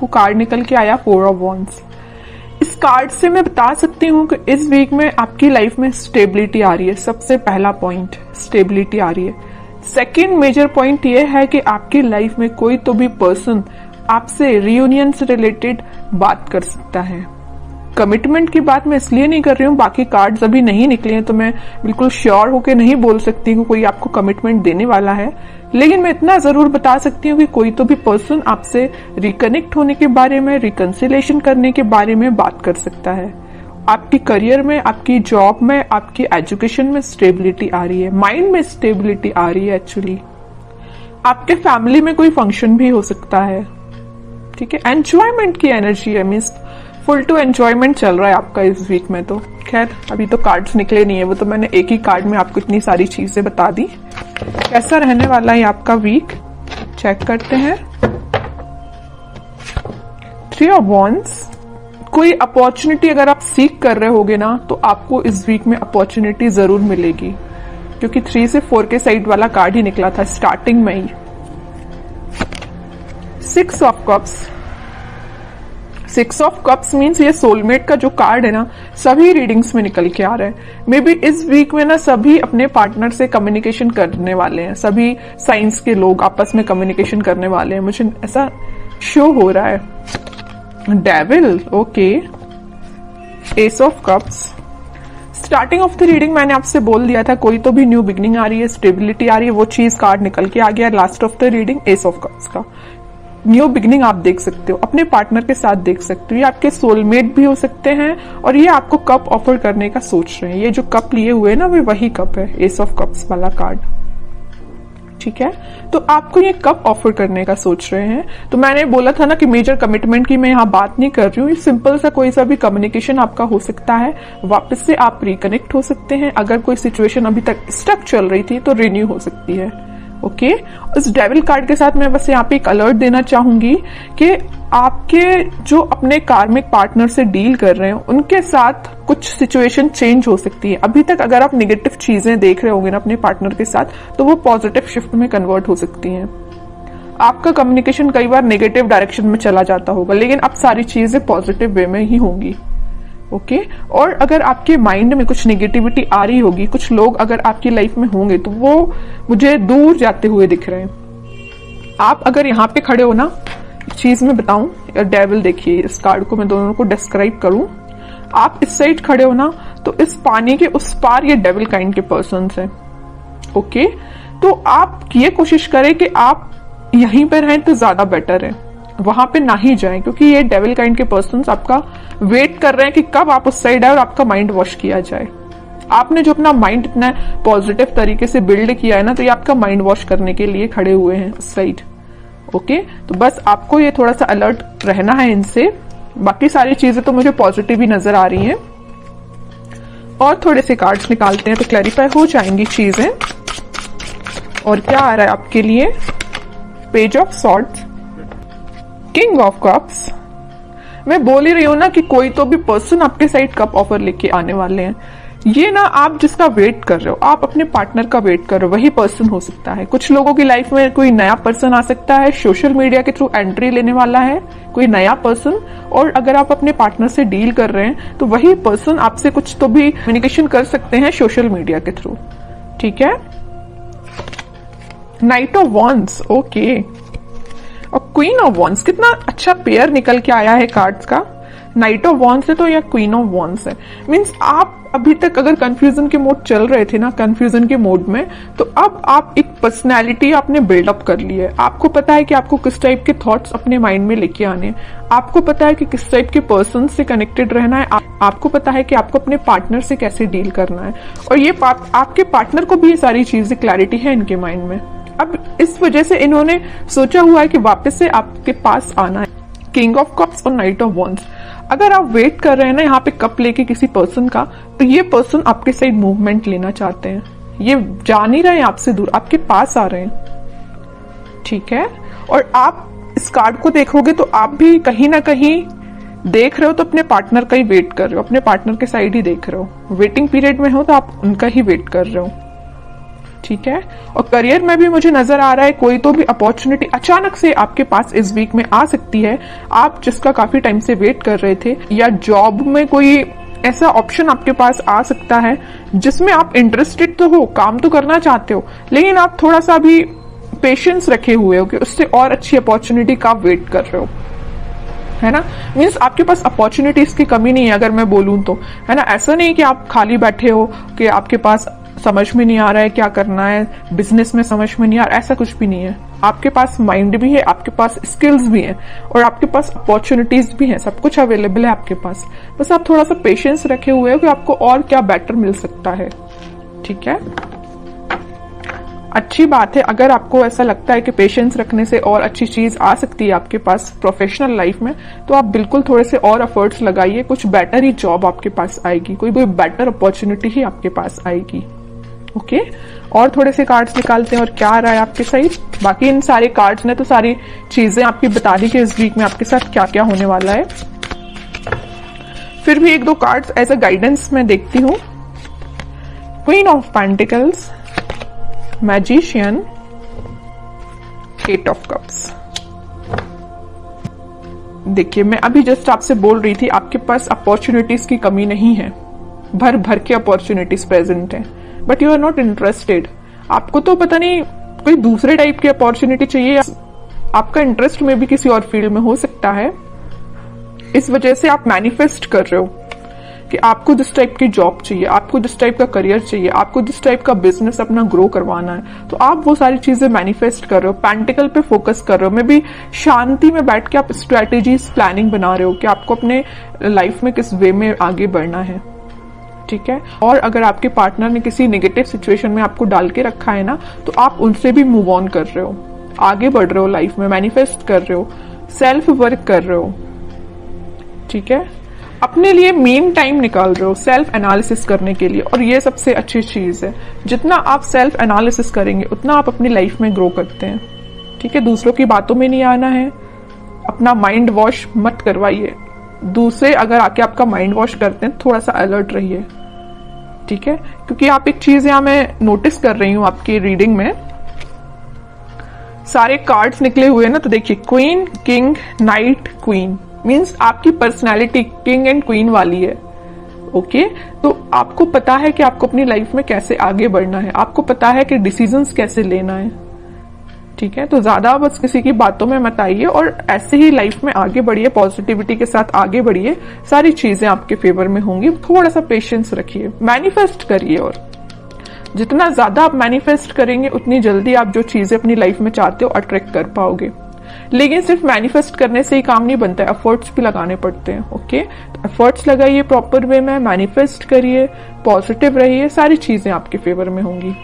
आपको कार्ड निकल के आया 4 ऑफ वॉन्ड्स। इस कार्ड से मैं बता सकती हूँ कि इस वीक में आपकी लाइफ में स्टेबिलिटी आ रही है। सबसे पहला पॉइंट स्टेबिलिटी आ रही है। सेकेंड मेजर पॉइंट ये है कि आपकी लाइफ में कोई तो भी पर्सन आपसे रियूनियन से रिलेटेड बात कर सकता है। कमिटमेंट की बात मैं इसलिए नहीं कर रही हूँ, बाकी कार्ड्स अभी नहीं निकले हैं तो मैं बिल्कुल श्योर होके नहीं बोल सकती हूँ कोई आपको कमिटमेंट देने वाला है, लेकिन मैं इतना जरूर बता सकती हूँ कि कोई तो भी पर्सन आपसे रिकनेक्ट होने के बारे में, रिकंसिलेशन करने के बारे में बात कर सकता है। आपकी करियर में, आपकी जॉब में, आपकी एजुकेशन में स्टेबिलिटी आ रही है, माइंड में स्टेबिलिटी आ रही है। एक्चुअली आपके फैमिली में कोई फंक्शन भी हो सकता है, ठीक है। एंजॉयमेंट की एनर्जी है, मीन्स फुल टू एंजॉयमेंट चल रहा है आपका इस वीक में। तो खैर अभी तो कार्ड्स निकले नहीं है, वो तो मैंने एक ही कार्ड में आपको इतनी सारी चीजें बता दी। कैसा रहने वाला है आपका वीक, चेक करते हैं। 3 ऑफ वॉन्ड्स। कोई अपॉर्चुनिटी अगर आप सीख कर रहे होगे ना तो आपको इस वीक में अपॉर्चुनिटी जरूर मिलेगी, क्योंकि 3 से 4 के साइड वाला कार्ड ही निकला था स्टार्टिंग में ही। 6 of cups. 6 of cups means ये सोलमेट का जो कार्ड है ना, सभी रीडिंग्स में निकल के आ रहा है। मे बी इस वीक में ना सभी अपने पार्टनर से कम्युनिकेशन करने वाले हैं, सभी साइंस के लोग आपस में कम्युनिकेशन करने वाले हैं, मुझे ऐसा शो हो रहा है। Devil, okay. S of cups. Starting of the reading मैंने आपसे बोल दिया था कोई तो भी न्यू बिगनिंग आ रही है, स्टेबिलिटी आ रही है, वो चीज कार्ड निकल के आ गया। Last of the reading S of cups का न्यू बिगनिंग आप देख सकते हो, अपने पार्टनर के साथ देख सकते हो। ये आपके सोलमेट भी हो सकते हैं और ये आपको कप ऑफर करने का सोच रहे हैं। ये जो कप लिए हुए ना वे वही कप है, एस ऑफ कप्स वाला कार्ड, ठीक है। तो आपको ये कप ऑफर करने का सोच रहे हैं। तो मैंने बोला था ना कि मेजर कमिटमेंट की मैं यहाँ बात नहीं कर रही हूँ, सिंपल सा कोई सा भी कम्युनिकेशन आपका हो सकता है, वापस से आप रिकनेक्ट हो सकते हैं। अगर कोई सिचुएशन अभी तक स्टक चल रही थी तो रिन्यू हो सकती है, ओके। इस डेविल कार्ड के साथ मैं बस यहाँ पे एक अलर्ट देना चाहूंगी कि आपके जो अपने कार्मिक पार्टनर से डील कर रहे हैं उनके साथ कुछ सिचुएशन चेंज हो सकती है। अभी तक अगर आप नेगेटिव चीजें देख रहे होंगे ना अपने पार्टनर के साथ, तो वो पॉजिटिव शिफ्ट में कन्वर्ट हो सकती हैं। आपका कम्युनिकेशन कई बार नेगेटिव डायरेक्शन में चला जाता होगा, लेकिन अब सारी चीजें पॉजिटिव वे में ही होंगी, ओके। और अगर आपके माइंड में कुछ नेगेटिविटी आ रही होगी, कुछ लोग अगर आपकी लाइफ में होंगे तो वो मुझे दूर जाते हुए दिख रहे हैं। आप अगर यहाँ पे खड़े हो ना, चीज मैं बताऊं, डेविल देखिए, इस कार्ड को मैं दोनों को डिस्क्राइब करूं। आप इस साइड खड़े हो ना तो इस पानी के उस पार ये डेविल काइंड के पर्सन्स हैं, ओके। तो आप ये कोशिश करें कि आप यहीं पे रहें तो ज्यादा बेटर है, वहां पे ना ही जाएं, क्योंकि ये डेविल काइंड के पर्सन्स आपका वेट कर रहे हैं कि कब आप उस साइड आए और आपका माइंड वॉश किया जाए। आपने जो अपना माइंड इतना पॉजिटिव तरीके से बिल्ड किया है ना, तो ये आपका माइंड वॉश करने के लिए खड़े हुए हैं उस साइड, ओके। तो बस आपको ये थोड़ा सा अलर्ट रहना है इनसे। बाकी सारी चीजें तो मुझे पॉजिटिव ही नजर आ रही हैं। और थोड़े से कार्ड्स निकालते हैं तो क्लैरिफाई हो जाएंगी चीजें। और क्या आ रहा है आपके लिए, page of swords, king of cups. मैं बोल ही रही हूं ना कि कोई तो भी पर्सन आपके साइड कप ऑफर लेके आने वाले हैं। ये ना आप जिसका वेट कर रहे हो, आप अपने पार्टनर का वेट कर रहे हो, वही पर्सन हो सकता है। कुछ लोगों की लाइफ में कोई नया पर्सन आ सकता है, सोशल मीडिया के थ्रू एंट्री लेने वाला है कोई नया पर्सन। और अगर आप अपने पार्टनर से डील कर रहे हैं तो वही पर्सन आपसे कुछ तो भी कम्युनिकेशन कर सकते हैं सोशल मीडिया के थ्रू, ठीक है। Night of wands, okay. और क्वीन ऑफ वॉन्ड्स, कितना अच्छा पेयर निकल के आया है कार्ड्स का। नाइट ऑफ वॉन्ड्स है तो या क्वीन ऑफ वॉन्ड्स है, मीन्स आप अभी तक अगर कंफ्यूजन के मोड चल रहे थे ना, कंफ्यूजन के मोड में, तो अब आप एक पर्सनैलिटी आपने बिल्डअप कर ली है। आपको पता है कि आपको किस टाइप के थॉट्स अपने माइंड में लेके आने हैं, आपको पता है कि किस टाइप के पर्सन से कनेक्टेड रहना है, आपको पता है कि आपको अपने पार्टनर से कैसे डील करना है। और ये आपके पार्टनर को भी ये सारी चीजें क्लैरिटी है इनके माइंड में। अब इस वजह से इन्होंने सोचा हुआ है कि वापस से आपके पास आना है। किंग ऑफ कप्स और नाइट ऑफ वॉन्ड्स। अगर आप वेट कर रहे हैं ना यहाँ पे कप लेके किसी पर्सन का, तो ये पर्सन आपके साइड मूवमेंट लेना चाहते हैं। ये जा नहीं रहे हैं आपसे दूर, आपके पास आ रहे हैं, ठीक है। और आप इस कार्ड को देखोगे तो आप भी कहीं ना कहीं देख रहे हो तो अपने पार्टनर का ही वेट कर रहे हो, अपने पार्टनर के साइड ही देख रहे हो। वेटिंग पीरियड में हो तो आप उनका ही वेट कर रहे हो, ठीक है। और करियर में भी मुझे नजर आ रहा है कोई तो भी अपॉर्चुनिटी अचानक से आपके पास इस वीक में आ सकती है, आप जिसका काफी टाइम से वेट कर रहे थे, या जॉब में कोई ऐसा ऑप्शन आपके पास आ सकता है जिसमें आप इंटरेस्टेड तो हो, काम तो करना चाहते हो, लेकिन आप थोड़ा सा भी पेशेंस रखे हुए हो कि उससे और अच्छी अपॉर्चुनिटी का वेट कर रहे हो, है ना। मीन्स आपके पास अपॉर्चुनिटीज की कमी नहीं है अगर मैं बोलूं तो, है ना। ऐसा नहीं कि आप खाली बैठे हो कि आपके पास समझ में नहीं आ रहा है क्या करना है, बिजनेस में समझ में नहीं आ रहा, ऐसा कुछ भी नहीं है। आपके पास माइंड भी है, आपके पास स्किल्स भी हैं और आपके पास अपॉर्चुनिटीज भी हैं, सब कुछ अवेलेबल है आपके पास। बस आप थोड़ा सा पेशेंस रखे हुए हो कि आपको और क्या बेटर मिल सकता है, ठीक है। अच्छी बात है अगर आपको ऐसा लगता है कि पेशेंस रखने से और अच्छी चीज आ सकती है आपके पास प्रोफेशनल लाइफ में, तो आप बिल्कुल थोड़े से और एफर्ट्स लगाइए, कुछ बेटर ही जॉब आपके पास आएगी, कोई बेटर अपॉर्चुनिटी ही आपके पास आएगी। ओके, और थोड़े से कार्ड्स निकालते हैं और क्या आ रहा है आपके साइड। बाकी इन सारे कार्ड्स ने तो सारी चीजें आपकी बता दी कि इस वीक में आपके साथ क्या क्या होने वाला है। फिर भी एक दो कार्ड्स एज अ गाइडेंस मैं देखती हूँ। Queen of pentacles, magician, eight of cups. देखिए मैं अभी जस्ट आपसे बोल रही थी आपके पास अपॉर्चुनिटीज की कमी नहीं है, भर भर के अपॉर्चुनिटीज प्रेजेंट है, but you are not interested. आपको तो पता नहीं कोई दूसरे टाइप की अपॉर्चुनिटी चाहिए, आपका इंटरेस्ट में भी किसी और फील्ड में हो सकता है, इस वजह से आप मैनिफेस्ट कर रहे हो कि आपको जिस टाइप की जॉब चाहिए, आपको जिस टाइप का करियर चाहिए, आपको जिस टाइप का बिजनेस अपना ग्रो करवाना है, तो आप वो सारी चीजें मैनिफेस्ट कर रहे हो, पेंटिकल पे फोकस कर रहे हो। मे बी शांति में बैठ के आप स्ट्रेटेजीज प्लानिंग बना रहे हो कि आपको अपने लाइफ में किस वे में आगे बढ़ना है, ठीक है। और अगर आपके पार्टनर ने किसी नेगेटिव सिचुएशन में आपको डाल के रखा है ना, तो आप उनसे भी मूव ऑन कर रहे हो, आगे बढ़ रहे हो लाइफ में, मैनिफेस्ट कर रहे हो, सेल्फ वर्क कर रहे हो, ठीक है। अपने लिए मेन टाइम निकाल रहे हो सेल्फ एनालिसिस करने के लिए, और ये सबसे अच्छी चीज है। जितना आप सेल्फ एनालिसिस करेंगे उतना आप अपनी लाइफ में ग्रो करते हैं, ठीक है। दूसरों की बातों में नहीं आना है, अपना माइंड वॉश मत करवाइए। दूसरे अगर आके आपका माइंड वॉश करते हैं थोड़ा सा अलर्ट रहिए, ठीक है। क्योंकि आप एक चीज यहां मैं नोटिस कर रही हूं आपकी रीडिंग में, सारे कार्ड्स निकले हुए हैं ना, तो देखिए queen, king, night, queen, means आपकी पर्सनैलिटी किंग एंड क्वीन वाली है। ओके, तो आपको पता है कि आपको अपनी लाइफ में कैसे आगे बढ़ना है, आपको पता है कि डिसीजंस कैसे लेना है, ठीक है। तो ज्यादा बस किसी की बातों में मत आइए और ऐसे ही लाइफ में आगे बढ़िए, पॉजिटिविटी के साथ आगे बढ़िए, सारी चीजें आपके फेवर में होंगी। थोड़ा सा पेशेंस रखिए, मैनिफेस्ट करिए, और जितना ज्यादा आप मैनिफेस्ट करेंगे उतनी जल्दी आप जो चीजें अपनी लाइफ में चाहते हो अट्रैक्ट कर पाओगे। लेकिन सिर्फ मैनिफेस्ट करने से ही काम नहीं बनता है, एफर्ट्स भी लगाने पड़ते हैं। ओके, तो एफर्ट्स लगाइए प्रॉपर वे में, मैनिफेस्ट करिए, पॉजिटिव रहिए, सारी चीजें आपके फेवर में होंगी।